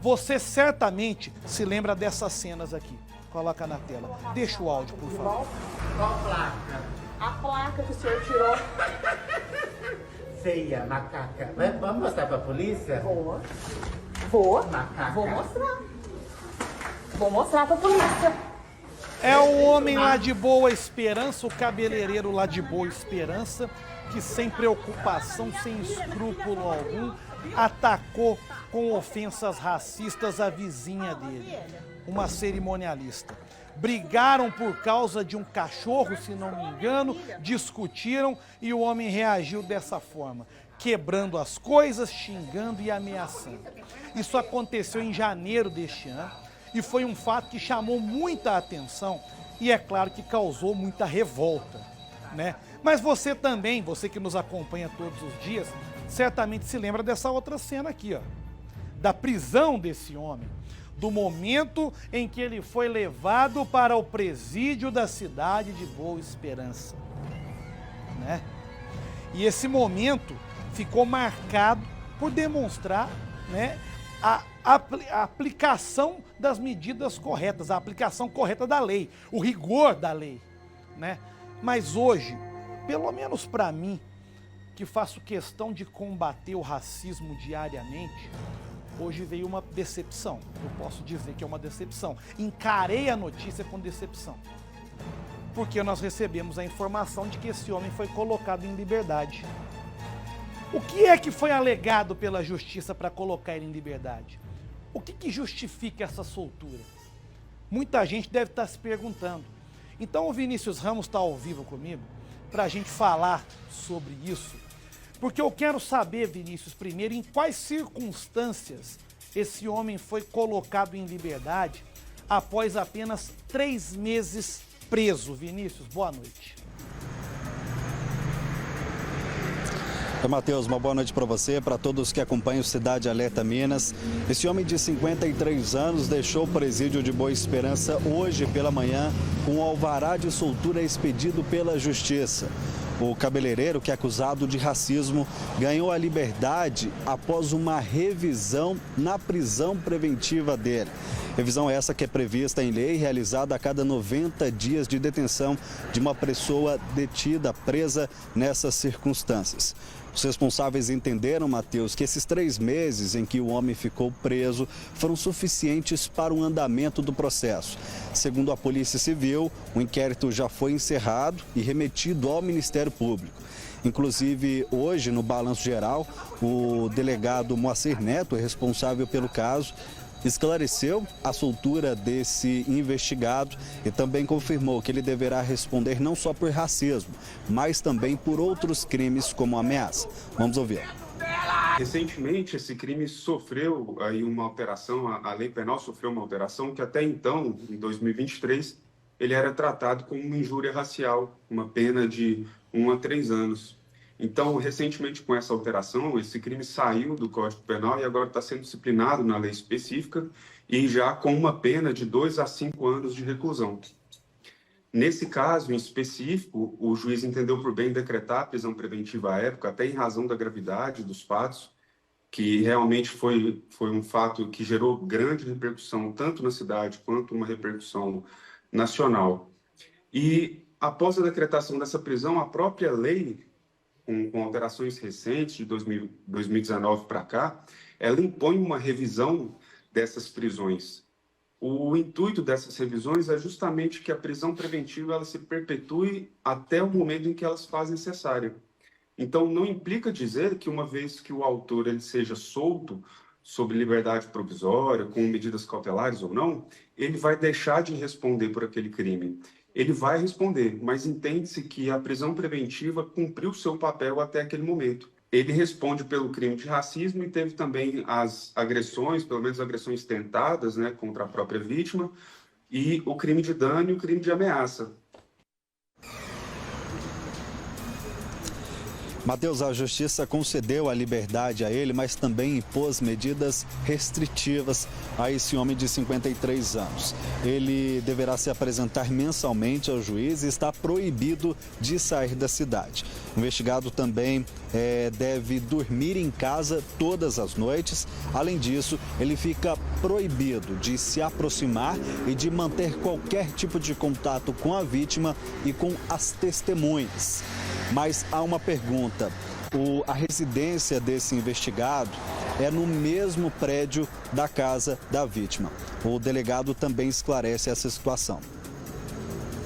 Você certamente se lembra dessas cenas aqui. Coloca na tela. Deixa o áudio, por favor. Qual placa? A placa que o senhor tirou. Feia, macaca. Vamos mostrar pra polícia? Vou. Macaca. Vou mostrar. Vou mostrar pra polícia. É o homem lá de Boa Esperança, o cabeleireiro lá de Boa Esperança, que sem preocupação, sem escrúpulo algum, atacou com ofensas racistas a vizinha dele, uma cerimonialista. Brigaram por causa de um cachorro, se não me engano, discutiram e o homem reagiu dessa forma, quebrando as coisas, xingando e ameaçando. Isso aconteceu em janeiro deste ano e foi um fato que chamou muita atenção e é claro que causou muita revolta, né? Mas você também, você que nos acompanha todos os dias, certamente se lembra dessa outra cena aqui, ó, da prisão desse homem, do momento em que ele foi levado para o presídio da cidade de Boa Esperança, né? E esse momento ficou marcado por demonstrar, né, a aplicação das medidas corretas, a aplicação correta da lei, o rigor da lei, né? Mas hoje, pelo menos para mim, que faço questão de combater o racismo diariamente, hoje veio uma decepção. Eu posso dizer que é uma decepção. Encarei a notícia com decepção. Porque nós recebemos a informação de que esse homem foi colocado em liberdade. O que é que foi alegado pela justiça para colocar ele em liberdade? O que justifica essa soltura? Muita gente deve estar se perguntando. Então o Vinícius Ramos está ao vivo comigo para a gente falar sobre isso. Porque eu quero saber, Vinícius, primeiro, em quais circunstâncias esse homem foi colocado em liberdade após apenas 3 meses preso. Vinícius, boa noite. Matheus, uma boa noite para você, para todos que acompanham o Cidade Alerta Minas. Esse homem de 53 anos deixou o presídio de Boa Esperança hoje pela manhã com um alvará de soltura expedido pela Justiça. O cabeleireiro, que é acusado de racismo, ganhou a liberdade após uma revisão na prisão preventiva dele. Revisão essa que é prevista em lei, realizada a cada 90 dias de detenção de uma pessoa detida, presa nessas circunstâncias. Os responsáveis entenderam, Matheus, que esses 3 meses em que o homem ficou preso foram suficientes para o andamento do processo. Segundo a Polícia Civil, o inquérito já foi encerrado e remetido ao Ministério Público. Inclusive, hoje, no balanço geral, o delegado Moacir Neto, responsável pelo caso, esclareceu a soltura desse investigado e também confirmou que ele deverá responder não só por racismo, mas também por outros crimes como ameaça. Vamos ouvir. Recentemente, esse crime sofreu aí uma alteração, a lei penal sofreu uma alteração que até então, em 2023, ele era tratado como uma injúria racial, uma pena de 1 a 3 anos. Então, recentemente, com essa alteração, esse crime saiu do Código Penal e agora está sendo disciplinado na lei específica e já com uma pena de 2 a 5 anos de reclusão. Nesse caso em específico, o juiz entendeu por bem decretar a prisão preventiva à época, até em razão da gravidade dos fatos, que realmente foi um fato que gerou grande repercussão, tanto na cidade quanto uma repercussão nacional. E após a decretação dessa prisão, a própria lei, com alterações recentes, de 2019 para cá, ela impõe uma revisão dessas prisões. O intuito dessas revisões é justamente que a prisão preventiva ela se perpetue até o momento em que elas fazem cessarem. Então, não implica dizer que uma vez que o autor ele seja solto sob liberdade provisória, com medidas cautelares ou não, ele vai deixar de responder por aquele crime. Ele vai responder, mas entende-se que a prisão preventiva cumpriu seu papel até aquele momento. Ele responde pelo crime de racismo e teve também as agressões, pelo menos agressões tentadas, né, contra a própria vítima, e o crime de dano e o crime de ameaça. Matheus, a justiça concedeu a liberdade a ele, mas também impôs medidas restritivas a esse homem de 53 anos. Ele deverá se apresentar mensalmente ao juiz e está proibido de sair da cidade. O investigado também deve dormir em casa todas as noites. Além disso, ele fica proibido de se aproximar e de manter qualquer tipo de contato com a vítima e com as testemunhas. Mas há uma pergunta: a residência desse investigado é no mesmo prédio da casa da vítima. O delegado também esclarece essa situação.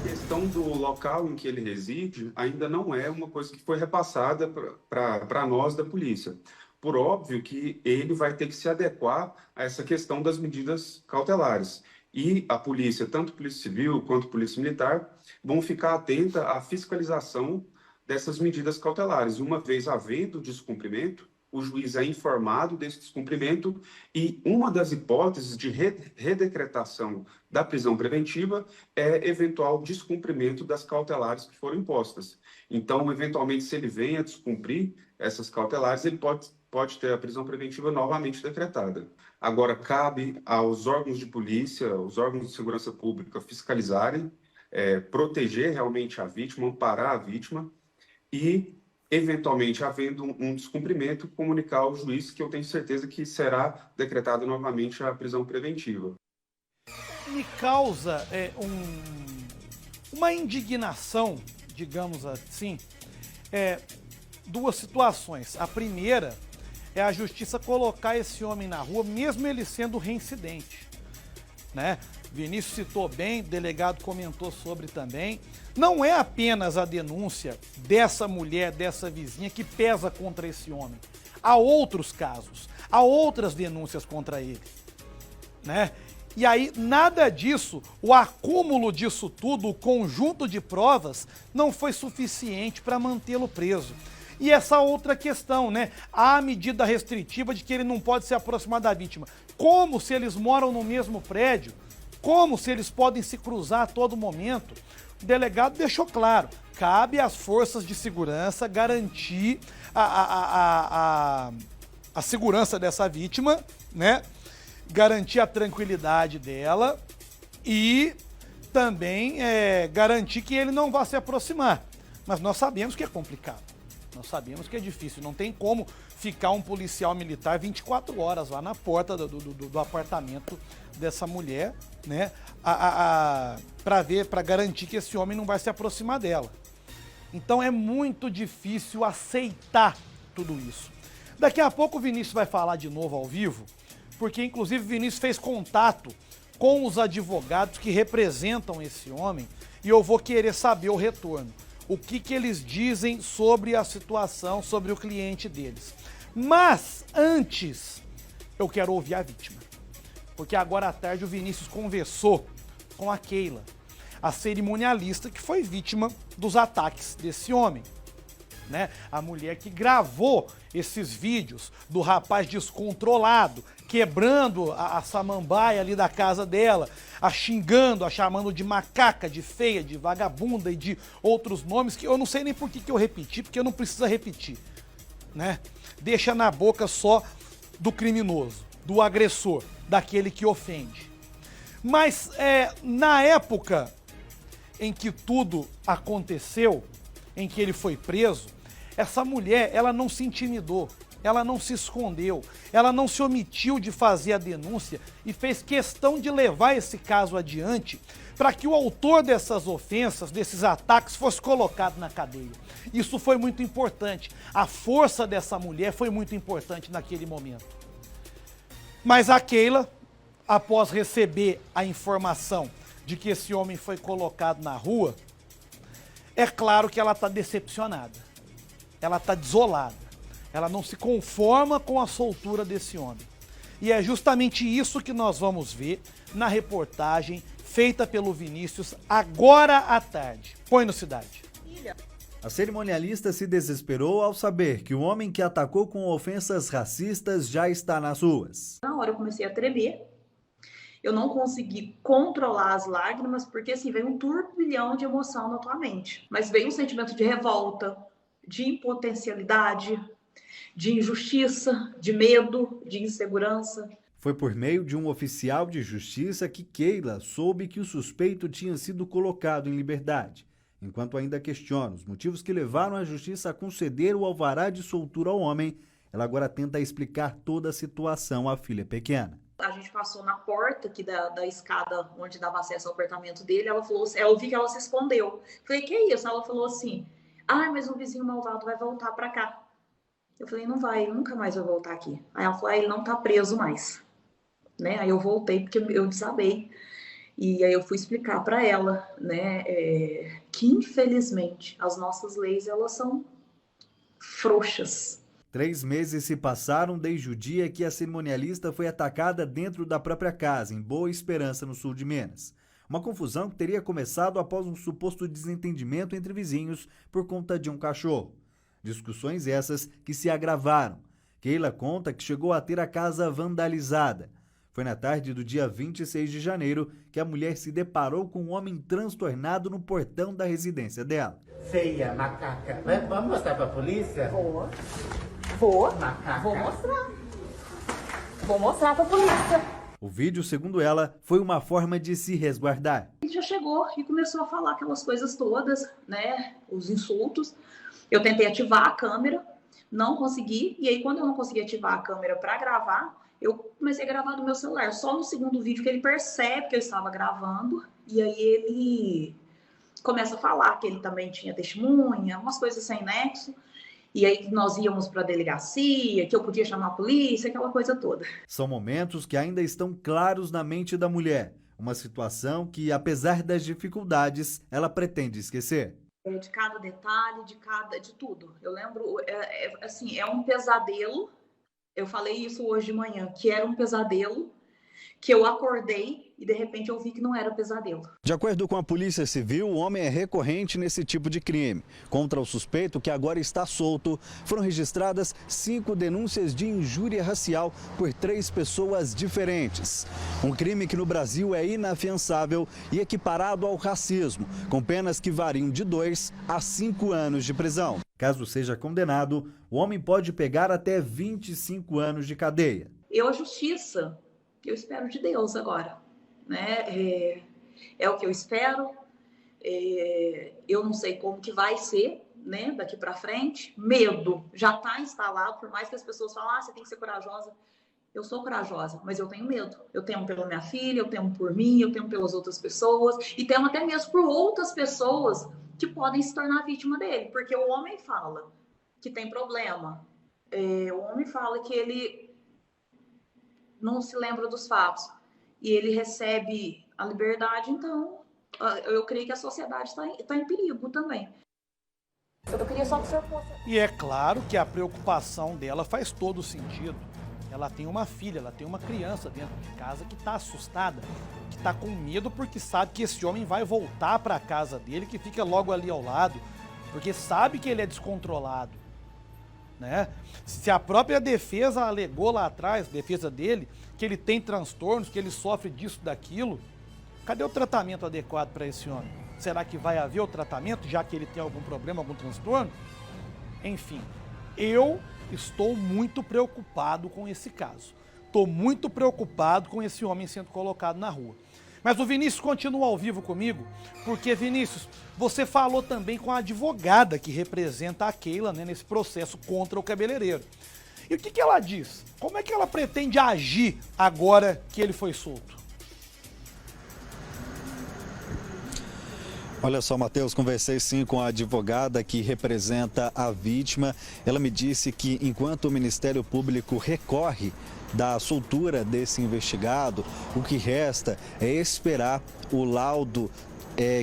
A questão do local em que ele reside ainda não é uma coisa que foi repassada para nós da polícia. Por óbvio que ele vai ter que se adequar a essa questão das medidas cautelares. E a polícia, tanto a Polícia Civil quanto a Polícia Militar, vão ficar atenta à fiscalização dessas medidas cautelares. E uma vez havendo descumprimento, o juiz é informado desse descumprimento e uma das hipóteses de redecretação da prisão preventiva é eventual descumprimento das cautelares que foram impostas. Então, eventualmente, se ele vem a descumprir essas cautelares, ele pode ter a prisão preventiva novamente decretada. Agora, cabe aos órgãos de polícia, os órgãos de segurança pública fiscalizarem, proteger realmente a vítima, amparar a vítima e, eventualmente, havendo um descumprimento, comunicar ao juiz, que eu tenho certeza que será decretada novamente a prisão preventiva. Me causa uma indignação, digamos assim, duas situações. A primeira é a justiça colocar esse homem na rua, mesmo ele sendo reincidente, né? Vinícius citou bem, o delegado comentou sobre também. Não é apenas a denúncia dessa mulher, dessa vizinha, que pesa contra esse homem. Há outros casos, há outras denúncias contra ele, né? E aí, nada disso, o acúmulo disso tudo, o conjunto de provas, não foi suficiente para mantê-lo preso. E essa outra questão, né? Há a medida restritiva de que ele não pode se aproximar da vítima. Como se eles moram no mesmo prédio? Como se eles podem se cruzar a todo momento? O delegado deixou claro, cabe às forças de segurança garantir a segurança dessa vítima, né? Garantir a tranquilidade dela e também garantir que ele não vá se aproximar. Mas nós sabemos que é complicado, nós sabemos que é difícil, não tem como ficar um policial militar 24 horas lá na porta do apartamento dessa mulher, né, para garantir que esse homem não vai se aproximar dela. Então é muito difícil aceitar tudo isso. Daqui a pouco o Vinícius vai falar de novo ao vivo, porque inclusive o Vinícius fez contato com os advogados que representam esse homem e eu vou querer saber o retorno. O que eles dizem sobre a situação, sobre o cliente deles. Mas antes, eu quero ouvir a vítima. Porque agora à tarde o Vinícius conversou com a Keila, a cerimonialista que foi vítima dos ataques desse homem, né? A mulher que gravou esses vídeos do rapaz descontrolado, quebrando a samambaia ali da casa dela, a xingando, a chamando de macaca, de feia, de vagabunda e de outros nomes que eu não sei nem por que eu repeti, porque eu não preciso repetir, né? Deixa na boca só do criminoso, do agressor, daquele que ofende. Mas na época em que tudo aconteceu, em que ele foi preso, essa mulher, ela não se intimidou, ela não se escondeu, ela não se omitiu de fazer a denúncia e fez questão de levar esse caso adiante para que o autor dessas ofensas, desses ataques, fosse colocado na cadeia. Isso foi muito importante. A força dessa mulher foi muito importante naquele momento. Mas a Keila, após receber a informação de que esse homem foi colocado na rua, é claro que ela está decepcionada, ela está desolada, ela não se conforma com a soltura desse homem. E é justamente isso que nós vamos ver na reportagem feita pelo Vinícius agora à tarde. Põe no Cidade. A cerimonialista se desesperou ao saber que o homem que atacou com ofensas racistas já está nas ruas. Na hora eu comecei a tremer, eu não consegui controlar as lágrimas, porque assim, veio um turbilhão de emoção na tua mente. Mas veio um sentimento de revolta, de impotencialidade, de injustiça, de medo, de insegurança. Foi por meio de um oficial de justiça que Keila soube que o suspeito tinha sido colocado em liberdade. Enquanto ainda questiona os motivos que levaram a justiça a conceder o alvará de soltura ao homem, ela agora tenta explicar toda a situação à filha pequena. A gente passou na porta aqui da escada onde dava acesso ao apartamento dele, ela falou, eu vi que ela se escondeu. Falei, que é isso? Ela falou assim, mas um vizinho malvado vai voltar para cá. Eu falei, não vai, nunca mais vai voltar aqui. Aí ela falou, ele não tá preso mais. Né? Aí eu voltei porque eu desabei. E aí eu fui explicar para ela, né, que infelizmente as nossas leis, elas são frouxas. 3 meses se passaram desde o dia que a cerimonialista foi atacada dentro da própria casa, em Boa Esperança, no sul de Minas. Uma confusão que teria começado após um suposto desentendimento entre vizinhos por conta de um cachorro. Discussões essas que se agravaram. Keila conta que chegou a ter a casa vandalizada. Foi na tarde do dia 26 de janeiro que a mulher se deparou com um homem transtornado no portão da residência dela. Feia, macaca. Vamos mostrar pra polícia? Vou Macaca. mostrar. Vou mostrar pra polícia. O vídeo, segundo ela, foi uma forma de se resguardar. Ele já chegou e começou a falar aquelas coisas todas, né, os insultos. Eu tentei ativar a câmera, não consegui. E aí, quando eu não consegui ativar a câmera para gravar, eu comecei a gravar do meu celular. Só no segundo vídeo que ele percebe que eu estava gravando. E aí ele começa a falar que ele também tinha testemunha, umas coisas sem nexo. E aí nós íamos para a delegacia, que eu podia chamar a polícia, aquela coisa toda. São momentos que ainda estão claros na mente da mulher. Uma situação que, apesar das dificuldades, ela pretende esquecer. De cada detalhe, de tudo. Eu lembro, assim, é um pesadelo. Eu falei isso hoje de manhã, que era um pesadelo, que eu acordei e de repente eu vi que não era pesadelo. De acordo com a Polícia Civil, o homem é recorrente nesse tipo de crime. Contra o suspeito, que agora está solto, foram registradas 5 denúncias de injúria racial por 3 pessoas diferentes. Um crime que no Brasil é inafiançável e equiparado ao racismo, com penas que variam de 2 a 5 anos de prisão. Caso seja condenado, o homem pode pegar até 25 anos de cadeia. A justiça, eu espero de Deus agora, né? É o que eu espero. Eu não sei como que vai ser, né? Daqui para frente. Medo já está instalado, por mais que as pessoas falem, você tem que ser corajosa. Eu sou corajosa, mas eu tenho medo. Eu temo pela minha filha, eu temo por mim, eu temo pelas outras pessoas e temo até mesmo por outras pessoas que podem se tornar vítima dele, porque o homem fala que tem problema, o homem fala que ele não se lembra dos fatos e ele recebe a liberdade, então eu creio que a sociedade está em perigo também. Eu queria só que o senhor fosse... E é claro que a preocupação dela faz todo sentido. Ela tem uma filha, ela tem uma criança dentro de casa que está assustada, que está com medo porque sabe que esse homem vai voltar para a casa dele, que fica logo ali ao lado, porque sabe que ele é descontrolado, né? Se a própria defesa alegou lá atrás, defesa dele, que ele tem transtornos, que ele sofre disso, daquilo, cadê o tratamento adequado para esse homem? Será que vai haver o tratamento, já que ele tem algum problema, algum transtorno? Enfim, eu estou muito preocupado com esse caso. Estou muito preocupado com esse homem sendo colocado na rua. Mas o Vinícius continua ao vivo comigo, porque, Vinícius, você falou também com a advogada que representa a Keila, né, nesse processo contra o cabeleireiro. E o que ela diz? Como é que ela pretende agir agora que ele foi solto? Olha só, Matheus, conversei sim com a advogada que representa a vítima. Ela me disse que enquanto o Ministério Público recorre da soltura desse investigado, o que resta é esperar o laudo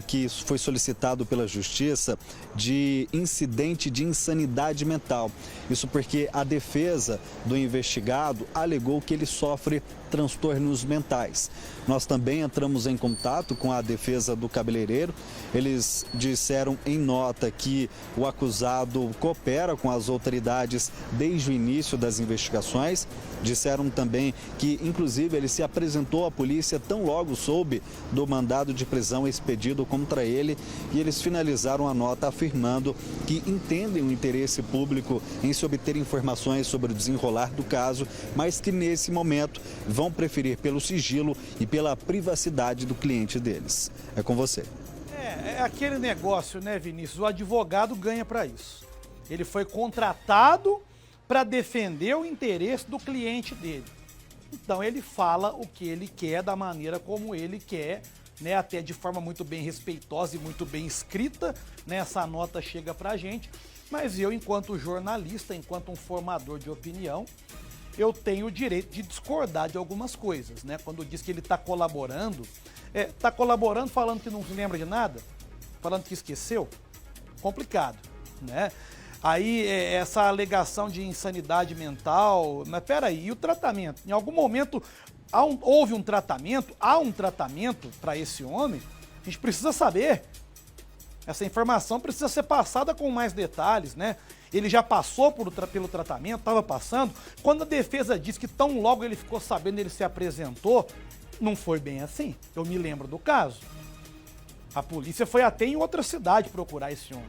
que foi solicitado pela Justiça de incidente de insanidade mental. Isso porque a defesa do investigado alegou que ele sofre transtornos mentais. Nós também entramos em contato com a defesa do cabeleireiro. Eles disseram em nota que o acusado coopera com as autoridades desde o início das investigações. Disseram também que, inclusive, ele se apresentou à polícia tão logo soube do mandado de prisão expedido contra ele, e eles finalizaram a nota afirmando que entendem o interesse público em se obter informações sobre o desenrolar do caso, mas que nesse momento vão preferir pelo sigilo e pela privacidade do cliente deles. É com você. É aquele negócio, né, Vinícius? O advogado ganha para isso. Ele foi contratado para defender o interesse do cliente dele. Então ele fala o que ele quer, da maneira como ele quer, né, até de forma muito bem respeitosa e muito bem escrita, né, essa nota chega pra gente, mas eu, enquanto jornalista, enquanto um formador de opinião, eu tenho o direito de discordar de algumas coisas, né? Quando diz que ele está colaborando, falando que não se lembra de nada, falando que esqueceu, complicado, né? Aí essa alegação de insanidade mental, mas peraí, e o tratamento? Em algum momento houve um tratamento, há um tratamento para esse homem? A gente precisa saber. Essa informação precisa ser passada com mais detalhes, né? Ele já passou pelo tratamento, estava passando. Quando a defesa diz que tão logo ele ficou sabendo, ele se apresentou, não foi bem assim. Eu me lembro do caso. A polícia foi até em outra cidade procurar esse homem,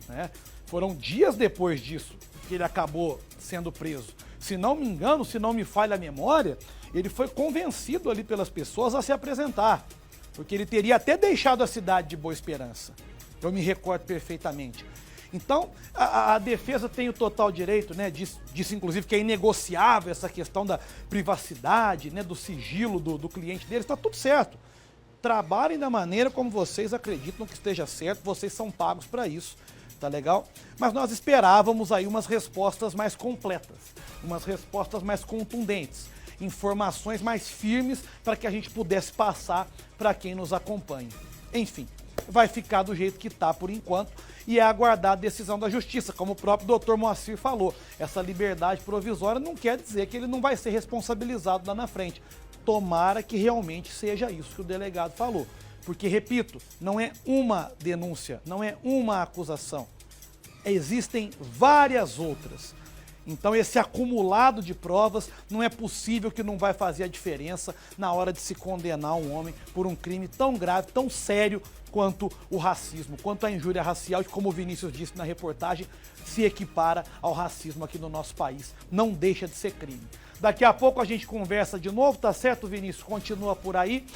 né? Foram dias depois disso que ele acabou sendo preso. Se não me engano, se não me falha a memória, ele foi convencido ali pelas pessoas a se apresentar, porque ele teria até deixado a cidade de Boa Esperança. Eu me recordo perfeitamente. Então, a defesa tem o total direito, né? Disse inclusive que é inegociável essa questão da privacidade, né? Do sigilo do cliente deles, está tudo certo. Trabalhem da maneira como vocês acreditam que esteja certo, vocês são pagos para isso. Tá legal? Mas nós esperávamos aí umas respostas mais completas, umas respostas mais contundentes, informações mais firmes para que a gente pudesse passar para quem nos acompanha. Enfim, vai ficar do jeito que está por enquanto e é aguardar a decisão da justiça, como o próprio doutor Moacir falou. Essa liberdade provisória não quer dizer que ele não vai ser responsabilizado lá na frente. Tomara que realmente seja isso que o delegado falou. Porque, repito, não é uma denúncia, não é uma acusação. Existem várias outras. Então, esse acumulado de provas não é possível que não vai fazer a diferença na hora de se condenar um homem por um crime tão grave, tão sério quanto o racismo, quanto a injúria racial, que, como o Vinícius disse na reportagem, se equipara ao racismo aqui no nosso país. Não deixa de ser crime. Daqui a pouco a gente conversa de novo, tá certo, Vinícius? Continua por aí.